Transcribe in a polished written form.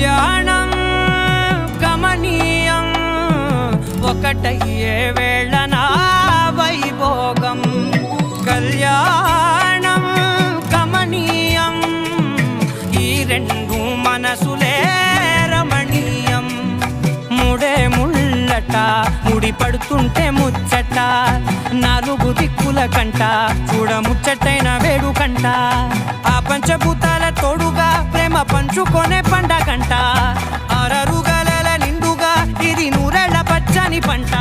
కళ్యాణం గమనీయం ఒకటయ్యే వేళ నా వైభోగం. కళ్యాణం గమనీయం ఈ రెండు మనసులే రమణీయం. ముడే ముళ్ళట ముడి పడుతుంటే ముచ్చట నాలుగు దిక్కుల కంట చూడ ముచ్చటైన వేడుకంట. ఆ పంచభూతాల తోడుగా ప్రేమ పంచుకొనే పండగంట. 6 గలల నిండుగా ఇది 100 ఏళ్ల పచ్చని పంట.